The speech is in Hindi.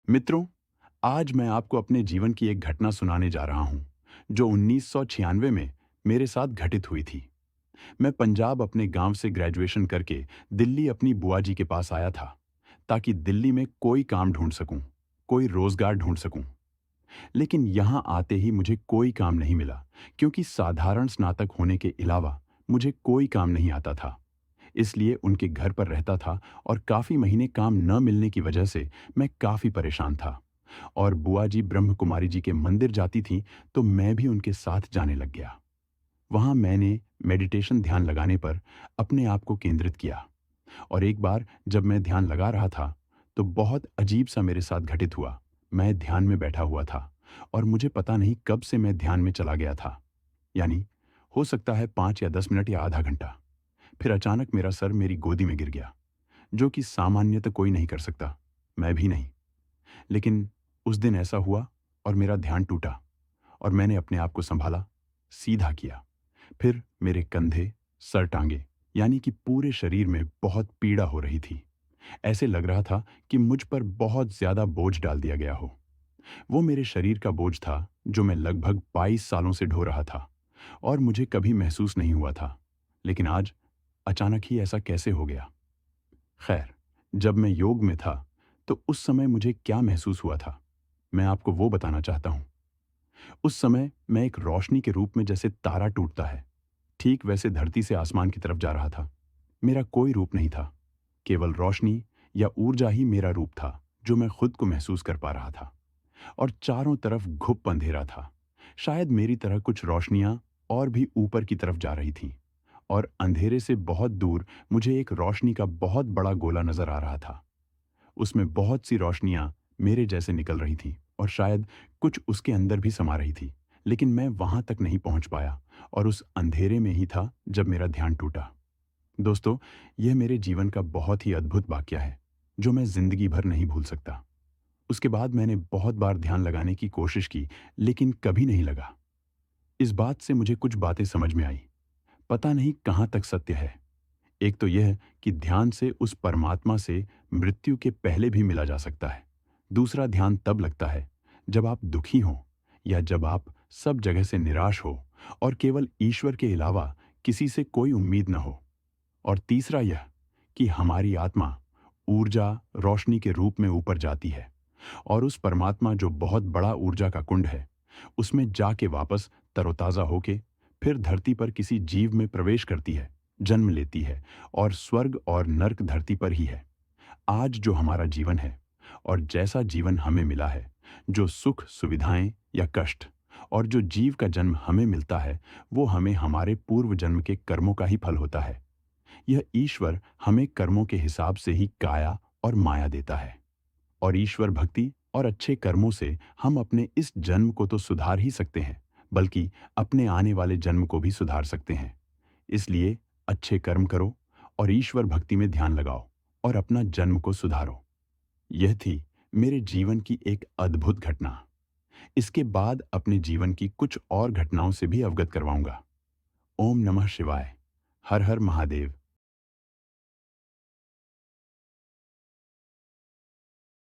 मित्रों, आज मैं आपको अपने जीवन की एक घटना सुनाने जा रहा हूं, जो 1996 में मेरे साथ घटित हुई थी। मैं पंजाब अपने गांव से ग्रेजुएशन करके दिल्ली अपनी बुआ जी के पास आया था, ताकि दिल्ली में कोई काम ढूंढ सकूं, कोई रोजगार ढूंढ सकूं। लेकिन यहां आते ही मुझे कोई काम नहीं मिला, क्योंकि साधारण स्नातक होने के अलावा मुझे कोई काम नहीं आता था। इसलिए उनके घर पर रहता था और काफी महीने काम न मिलने की वजह से मैं काफी परेशान था। और बुआ जी ब्रह्म कुमारी जी के मंदिर जाती थीं, तो मैं भी उनके साथ जाने लग गया। वहां मैंने मेडिटेशन ध्यान लगाने पर अपने आप को केंद्रित किया। और एक बार जब मैं ध्यान लगा रहा था, तो बहुत अजीब सा मेरे साथ घटित हुआ। मैं ध्यान में बैठा हुआ था और मुझे पता नहीं कब से मैं ध्यान में चला गया था। यानी हो सकता है 5 या 10 मिनट या आधा घंटा। फिर अचानक मेरा सर मेरी गोदी में गिर गया, जो कि सामान्यतः कोई नहीं कर सकता, मैं भी नहीं। लेकिन उस दिन ऐसा हुआ और मेरा ध्यान टूटा और मैंने अपने आप को संभाला, सीधा किया। फिर मेरे कंधे, सर, टांगे, यानी कि पूरे शरीर में बहुत पीड़ा हो रही थी। ऐसे लग रहा था कि मुझ पर बहुत ज्यादा बोझ डाल दिया गया हो। वो मेरे शरीर का बोझ था जो मैं लगभग 22 सालों से ढो रहा था और मुझे कभी महसूस नहीं हुआ था। लेकिन आज अचानक ही ऐसा कैसे हो गया? खैर, जब मैं योग में था, तो उस समय मुझे क्या महसूस हुआ था, मैं आपको वो बताना चाहता हूँ। उस समय मैं एक रोशनी के रूप में जैसे तारा टूटता है, ठीक वैसे धरती से आसमान की तरफ जा रहा था। मेरा कोई रूप नहीं था, केवल रोशनी या ऊर्जा ही मेरा रूप था, जो मैं खुद को महसूस कर पा रहा था। और चारों तरफ घुप अंधेरा था। शायद मेरी तरह कुछ रोशनियां और भी ऊपर की तरफ जा रही थीं। और अंधेरे से बहुत दूर मुझे एक रोशनी का बहुत बड़ा गोला नजर आ रहा था। उसमें बहुत सी रोशनियां मेरे जैसे निकल रही थीं और शायद कुछ उसके अंदर भी समा रही थी। लेकिन मैं वहां तक नहीं पहुंच पाया और उस अंधेरे में ही था जब मेरा ध्यान टूटा। दोस्तों, यह मेरे जीवन का बहुत ही अद्भुत वाक्य है, जो मैं जिंदगी भर नहीं भूल सकता। उसके बाद मैंने बहुत बार ध्यान लगाने की कोशिश की, लेकिन कभी नहीं लगा। इस बात से मुझे कुछ बातें समझ में आई। पता नहीं कहां तक सत्य है। एक तो यह कि ध्यान से उस परमात्मा से मृत्यु के पहले भी मिला जा सकता है। दूसरा, ध्यान तब लगता है जब आप दुखी हो या जब आप सब जगह से निराश हो और केवल ईश्वर के अलावा किसी से कोई उम्मीद न हो। और तीसरा यह कि हमारी आत्मा ऊर्जा, रोशनी के रूप में ऊपर जाती है और उस परमात्मा जो बहुत बड़ा ऊर्जा का कुंड है, उसमें जाके वापस तरोताजा होके फिर धरती पर किसी जीव में प्रवेश करती है, जन्म लेती है। और स्वर्ग और नर्क धरती पर ही है। आज जो हमारा जीवन है और जैसा जीवन हमें मिला है, जो सुख, सुविधाएं या कष्ट, और जो जीव का जन्म हमें मिलता है, वो हमें हमारे पूर्व जन्म के कर्मों का ही फल होता है। यह ईश्वर हमें कर्मों के हिसाब से ही काया और माया देता है। और ईश्वर भक्ति और अच्छे कर्मों से हम अपने इस जन्म को तो सुधार ही सकते हैं, बल्कि अपने आने वाले जन्म को भी सुधार सकते हैं। इसलिए अच्छे कर्म करो और ईश्वर भक्ति में ध्यान लगाओ और अपना जन्म को सुधारो। यह थी मेरे जीवन की एक अद्भुत घटना। इसके बाद अपने जीवन की कुछ और घटनाओं से भी अवगत करवाऊंगा। ओम नमः शिवाय। हर हर महादेव।